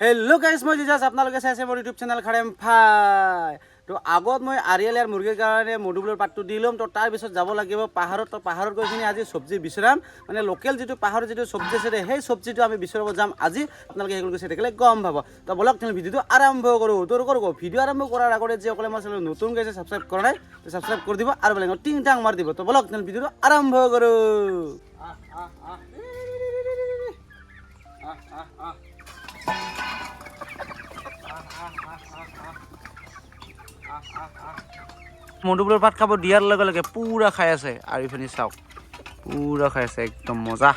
Hello' guys, মই Jesus. আপোনালোকে চাইছে মোৰ ইউটিউব চেনেল খাৰেম ফাই। তো আগত মই আৰিয়েল ইয়াৰ মুৰ্গীৰ কাৰণে মধুবুলৰ পাতটো দি ল'ম। তো তাৰপিছত যাব লাগিব পাহাৰত। তো পাহাৰত গৈ কিনি আজি চব্জি বিচৰাম, মানে লোকেল যিটো পাহাৰৰ যিটো চব্জি আছে সেই চব্জিটো আমি বিচৰাব যাম আজি। আপোনালোকে সেইগুলোকে চাই থাকিলে গম পাব। তো বলক তেনে ভিডিঅ'টো আৰম্ভ কৰোঁ। তোৰ কৰোঁ ভিডিঅ' আৰম্ভ কৰাৰ আগতে যিসকলে আমাৰ চেনেল নতুন গৈছে ছাবস্ক্ৰাইব কৰা নাই, তো ছাবস্ক্ৰাইব কৰি দিব আৰু বেলেগত টিং টাং মাৰি দিব। তো বলক তেনে ভিডিঅ'টো আৰম্ভ কৰোঁ। মধুবুলৰ পাত খাব দিয়াৰ লগে লগে পুৰা খাই আছে। আৰু ইফালে চাওক, পুৰা খাই আছে, একদম মজা।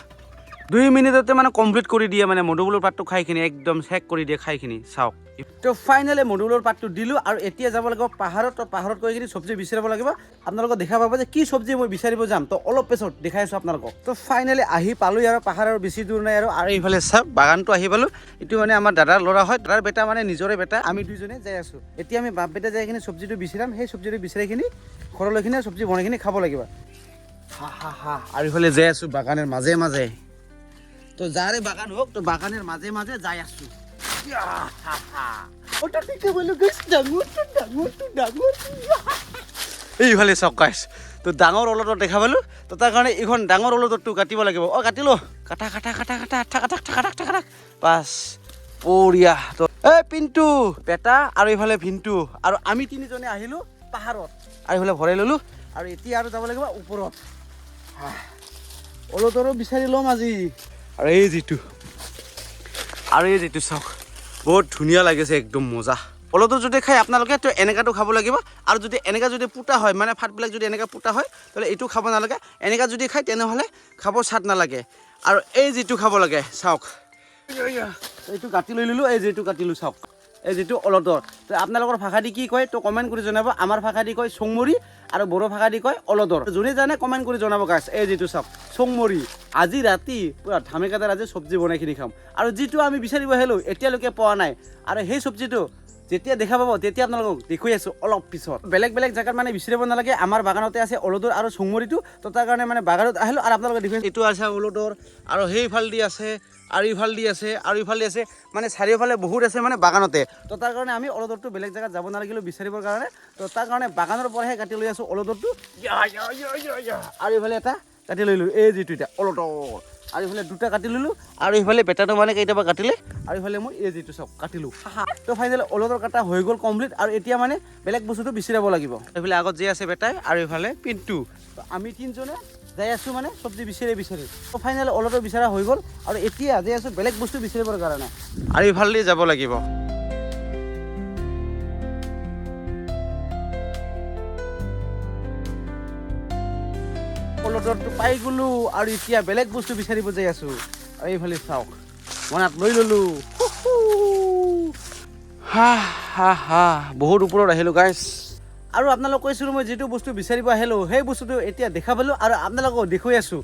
2 মিনিটতে মানে কমপ্লিট কৰি দিয়ে, মানে মধুবুলৰ পাতটো খাই কিনি একদম শেষ কৰি দিয়ে খাই কিনি। চাওক, তো ফাইনেলি মধুবুলৰ পাতটো দিলোঁ আৰু এতিয়া যাব লাগিব পাহাৰত। তো পাহাৰত গৈ কিনি চব্জি বিচাৰিব লাগিব। আপোনালোকক দেখা পাব যে কি চব্জি মই বিচাৰিব যাম। তো অলপ পিছত দেখাই আছোঁ আপোনালোকক। তো ফাইনেলি আহি পালোঁ আৰু পাহাৰৰ বেছি দূৰ নাই আৰু এইফালে চাওক বাগানটো আহি পালোঁ। এইটো মানে আমাৰ দাদাৰ ল'ৰা হয়, দাদাৰ বেটা মানে নিজৰে বেটা। আমি দুইজনে যাই আছোঁ। এতিয়া আমি বাপ বেটা যাই কিনি চব্জিটো বিচাৰিম। সেই চব্জিটো বিচাৰি কিনি ঘৰলৈ কিনে চব্জি বনাই কিনি খাব লাগিব। আৰু এইফালে যাই আছোঁ বাগানৰ মাজে মাজে। তো যাৰে বাগান হোক, তো বাগানেৰ মাঝে মাঝে যাই আছো। এইফালে চাওক গাইছ, তো ডাঙৰ অলদৰ দেখা পালোঁ। তো তাৰ কাৰণে এইখন ডাঙৰ অলদৰটো কাটিব লাগিব। কাটিলো, কাটা কাটা কাটা কাটা ঠাকা ঠাক ঠাক বাছ বঢ়িয়া। তো এই পিণ্টু বেটা আৰু এইফালে ভিণ্টু আৰু আমি তিনিজনে আহিলোঁ পাহাৰত। আৰু এইফালে ভৰাই ল'লোঁ আৰু এতিয়া আৰু যাব লাগিব ওপৰত। অলদৰো বিচাৰি ল'ম আজি। আৰু এই যিটো চাওক, বহুত ধুনীয়া লাগিছে, একদম মজা। অলদৰ যদি খাই আপোনালোকে তো এনেকাটো খাব লাগিব। আৰু যদি এনেকা যদি পোতা হয়, মানে ফাটবিলাক যদি এনেকা পোতা হয়, তাহলে এইটো খাব নালাগে। এনেকা যদি খায় তেনেহ'লে খাব স্বাদ নালাগে। আৰু এই যিটো খাব লাগে চাওক, এইটো কাটি লৈ ল'লোঁ। এই যিটো কাটিলোঁ চাওক, এই যিটো অলদৰ। তো আপোনালোকৰ ভাষা দি কি কয় তো কমেণ্ট কৰি জনাব। আমাৰ ভাষা দি কয় চংমৰি আৰু বড়ো ভাষা দি কয় অলদৰ। যোনে জানে কমেণ্ট কৰি জনাব গাইছ। এই যিটো চাওক চংমৰি, আজি ৰাতি পুৰা ধামেকাদাৰ আজি চব্জি বনাই কিনি খাম। আৰু যিটো আমি বিচাৰিব আহিলোঁ এতিয়ালৈকে পোৱা নাই। আৰু সেই চব্জিটো যেতিয়া দেখা পাব তেতিয়া আপোনালোকক দেখুৱাই আছোঁ অলপ পিছত। বেলেগ বেলেগ জেগাত মানে বিচাৰিব নালাগে, আমাৰ বাগানতে আছে অলদৰ আৰু চংমৰিটো। তো তাৰ কাৰণে মানে বাগানত আহিলোঁ আৰু আপোনালোকে দেখুৱাই। এইটো আছে অলদৰ, আৰু সেইফালেদি আছে, আৰু ইফালেদি আছে, আৰু ইফালে আছে, মানে চাৰিওফালে বহুত আছে মানে বাগানতে। তো তাৰ কাৰণে আমি অলদৰটো বেলেগ জেগাত যাব নালাগিলোঁ বিচাৰিবৰ কাৰণে। তো তাৰ কাৰণে বাগানৰ পৰাহে কাটি লৈ আছোঁ অলদৰটো। আৰু এইফালে এটা কাটি লৈ ল'লোঁ, এই যিটো এতিয়া অলদৰ। আৰু এইফালে দুটা কাটি ল'লোঁ। আৰু এইফালে বেটাটো মানে কেতিয়াবা কাটিলে। আৰু এইফালে মই এই যিটো চাওক কাটিলোঁ। তো ফাইনেলি অলদৰ কাটা হৈ গ'ল কমপ্লিট। আৰু এতিয়া মানে বেলেগ বস্তুটো বিচাৰিব লাগিব। এইফালে আগত যে আছে বেটাই, আৰু এইফালে পিণ্টু। আমি তিনিজনে যাই আছোঁ মানে চব্জি বিচাৰি। তো ফাইনেলি অলদৰ বিচাৰা হৈ গ'ল। আৰু এতিয়া যাই আছোঁ বেলেগ বস্তু বিচাৰিবৰ কাৰণে। আৰু এইফালে যাব লাগিব। অলদৰটো পাই গ'লোঁ আৰু এতিয়া বেলেগ বস্তু বিচাৰিব যাই আছোঁ। আৰু এইফালে চাওক মনাত লৈ ল'লোঁ। বহুত ওপৰত আহিলোঁ গাইছ। আৰু আপোনালোক কৈছিলোঁ মই যিটো বস্তু বিচাৰিব আহিলোঁ সেই বস্তুটো এতিয়া দেখা পালোঁ আৰু আপোনালোকক দেখুৱাই আছোঁ।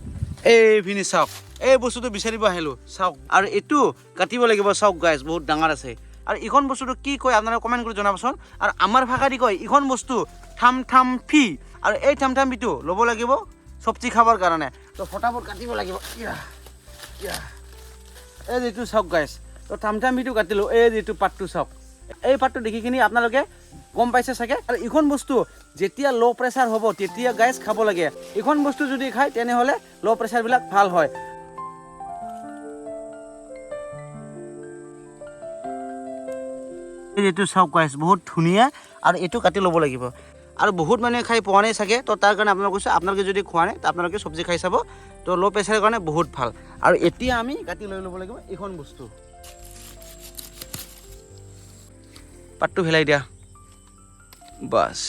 এইপিনে চাওক, এই বস্তুটো বিচাৰিব আহিলোঁ চাওক। আৰু এইটো কাটিব লাগিব চাওক গাইছ, বহুত ডাঙৰ আছে। আৰু এইখন বস্তুটো কি কয় আপোনালোকে কমেণ্ট কৰি জনাবচোন। আৰু আমাৰ ভাষা দি কয় এইখন বস্তু থামথামফি। আৰু এই থামথামফিটো ল'ব লাগিব চব্জি খাবৰ কাৰণে। তো ফটাফট কাটিব লাগিব। এই যিটো চাওক গাইছ, তো থামথামফিটো কাটিলোঁ। এই যিটো পাতটো চাওক, এই পাতটো দেখি কিনি আপোনালোকে গম পাইছে চাগে। আৰু এইখন বস্তু যেতিয়া ল' প্ৰেছাৰ হ'ব তেতিয়া গাইছ খাব লাগে। এইখন বস্তু যদি খায় তেনেহ'লে ল' প্ৰেছাৰবিলাক ভাল হয়। এইটো চাওক গাইছ, বহুত ধুনীয়া। আৰু এইটো কাটি ল'ব লাগিব। আৰু বহুত মানুহে খাই পোৱা নাই চাগে। তো তাৰ কাৰণে আপোনালোকে কৈছোঁ, আপোনালোকে যদি খোৱা নাই তো আপোনালোকে চব্জি খাই চাব। তো ল' প্ৰেছাৰৰ কাৰণে বহুত ভাল। আৰু এতিয়া আমি কাটি লৈ ল'ব লাগিব এইখন বস্তু। পাতটো ফেলাই দিয়া বাছ।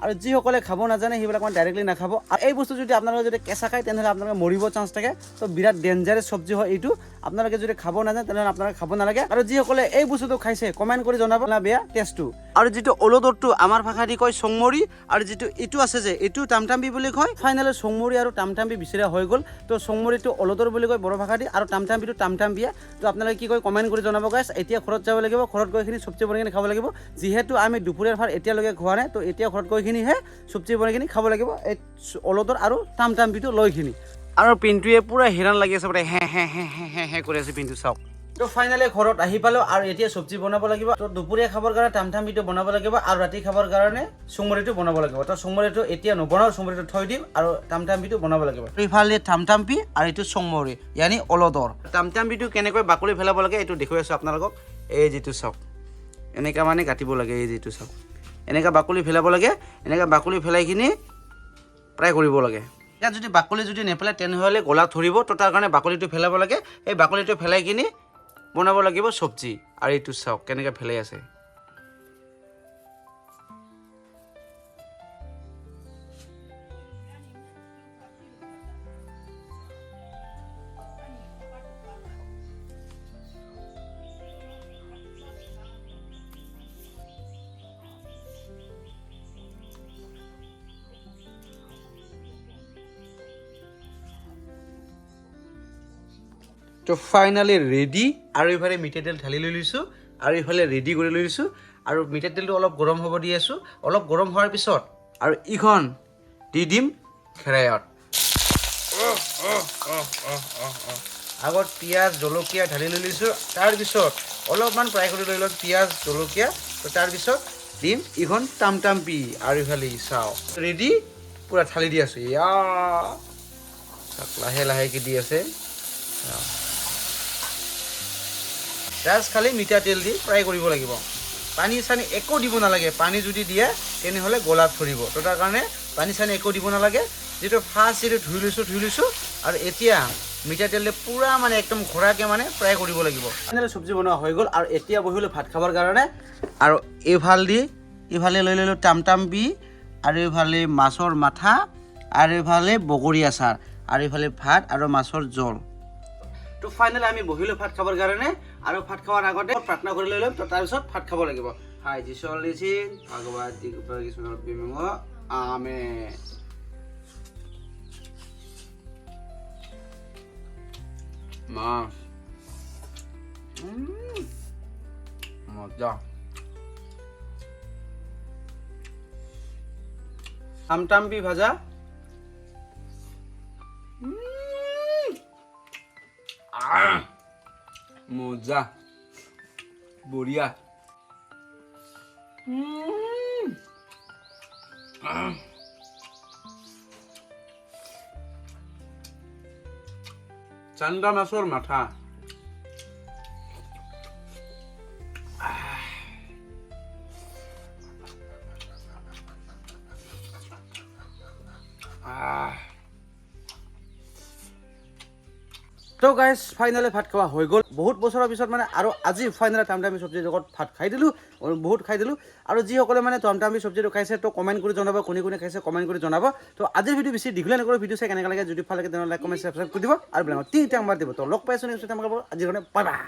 আৰু যিসকলে খাব নাজানে সেইবিলাক মানে ডাইৰেক্টলি নাখাব। আৰু এই বস্তু যদি আপোনালোকে যদি কেঁচা খায় তেনেহ'লে আপোনালোকে মৰিব চান্স থাকে। তো বিৰাট ডেঞ্জাৰাছ চব্জি হয় এইটো। আপোনালোকে যদি খাব নাজানে তেনেহ'লে আপোনালোকে খাব নালাগে। আৰু যিসকলে এই বস্তুটো খাইছে কমেণ্ট কৰি জনাব না বেয়া টেষ্টটো। আৰু যিটো অলদৰটো আমাৰ ভাষাদি কয় চংমৰি আৰু যিটো এইটো আছে যে এইটো টামটাম্বি বুলি কয় ফাইনেলি চংমৰি আৰু টামটাম্বি বিচৰা হৈ গ'ল তো চংমৰিটো অলদৰ বুলি কয় বড়ো ভাষাদি আৰু টামটাম্বিটো টামটাম্বিয়া তো আপোনালোকে কি কয় কমেণ্ট কৰি জনাব গাইছ এতিয়া ঘৰত যাব লাগিব ঘৰত গৈ কিনি চব্জি বনাই কিনি খাব লাগিব যিহেতু আমি দুপৰীয়াৰ ভাত এতিয়ালৈকে খোৱা নাই তো এতিয়া ঘৰত গৈ কিনিহে চব্জি বনাই কিনি খাব লাগিব এই অলদৰ আৰু টামটাম্বিটো লৈ কিনি আৰু পিন্টুৱে পুৰা হিৰাণ লাগি আছে হে হে হে হে হে কৰি আছে পিন্টু চাওক তো ফাইনেলি ঘৰত আহি পালোঁ আৰু এতিয়া চব্জি বনাব লাগিব তো দুপৰীয়া খাবৰ কাৰণে টামটাম্বিটো বনাব লাগিব আৰু ৰাতি খাবৰ কাৰণে চুমৰিটো বনাব লাগিব তো চুমৰিটো এতিয়া নবনাওঁ চুমৰিটো থৈ দিম আৰু টামটাম্বিটো বনাব লাগিব ইফালে টামটাম্বি আৰু এইটো চুমৰি ইয়ানি অলদৰ টামটাম্বিটো কেনেকৈ বাকলি পেলাব লাগে এইটো দেখুৱাই আছোঁ আপোনালোকক এই যিটো চাওক এনেকুৱা মানে কাটিব লাগে এই যিটো চাওক এনেকুৱা বাকলি পেলাব লাগে এনেকুৱা বাকলি পেলাই কিনি প্ৰায় কৰিব লাগে ইয়াত যদি বাকলি যদি নেপেলাই তেনেহ'লে গলা ধৰিব তো তাৰ কাৰণে বাকলিটো পেলাব লাগে এই বাকলিটো পেলাই কিনি বনাব লাগিব চব্জি আৰু এইটো চাওক কেনেকৈ ফেলাই আছে তো ফাইনেলি ৰেডি আৰু ইফালে মিঠাই তেল ঢালি লৈ লৈছোঁ আৰু ইফালে ৰেডি কৰি লৈ লৈছোঁ আৰু মিঠাই তেলটো অলপ গৰম হ'ব দি আছোঁ অলপ গৰম হোৱাৰ পিছত আৰু ইখন দি দিম খেৰাইত আগত পিঁয়াজ জলকীয়া ঢালি লৈ লৈছোঁ তাৰপিছত অলপমান ফ্ৰাই কৰি লৈ ল'ম পিঁয়াজ জলকীয়া তো তাৰপিছত দিম ইখন টামটাম্বি আৰু ইফালে চাওঁ ৰেডি পূৰা ঢালি দি আছোঁ লাহে লাহেকৈ দি আছে জাষ্ট খালি মিঠাতেল দি ফ্ৰাই কৰিব লাগিব পানী চানী একো দিব নালাগে পানী যদি দিয়ে তেনেহ'লে গলাত ধৰিব তো তাৰ কাৰণে পানী চানী একো দিব নালাগে যিটো ফাৰ্ষ্ট যিটো ধুই লৈছোঁ আৰু এতিয়া মিঠাতেল দি পূৰা মানে একদম ঘোৰাকৈ মানে ফ্ৰাই কৰিব লাগিব এনেদৰে চব্জি বনোৱা হৈ গ'ল আৰু এতিয়া বহিলোঁ ভাত খাবৰ কাৰণে আৰু ইফালে লৈ ল'লোঁ টামটাম্বি আৰু ইফালে মাছৰ মাথা আৰু ইফালে বগৰী আচাৰ আৰু ইফালে ভাত আৰু মাছৰ জোল তো ফাইনেলি আমি বহিলোঁ ভাত খাবৰ কাৰণে আৰু ভাত খোৱাৰ আগতে প্ৰাৰ্থনা কৰি লৈ ল'ম তো তাৰপিছত ভাত খাব লাগিব হাই যিচলিছি ভগৱান কৃষ্ণৰ বিমুঙ আমেন মাছ মজা টামটাম্বি ভাজা মজা বঢ়িয়া চান্দা মাছৰ মাথা তো গাইজ ফাইনেলি ভাত খোৱা হৈ গ'ল বহুত বছৰৰ পিছত মানে আৰু আজি ফাইনেলি টামটাম্বি চব্জিৰ লগত ভাত খাই দিলোঁ বহুত খাই দিলোঁ আৰু যিসকলে মানে টামটাম্বি চব্জিটো খাইছে তো কমেণ্ট কৰি জনাব কোনে কোনে খাইছে কমেণ্ট কৰি জনাব তো আজিৰ ভিডিঅ' বেছি দীঘলীয়া নকৰোঁ ভিডিঅ' চাই কেনেকৈ লাগে যদি ভাল লাগে তেনেহ'লে লাইক কমেণ্ট ছাবস্ক্ৰাইব কৰি দিব আৰু বেলেগক তিনিটা নম্বৰ দিব তো লগ পাইছোঁ নেক্সট টাইম আজিৰ কাৰণে বাই বাই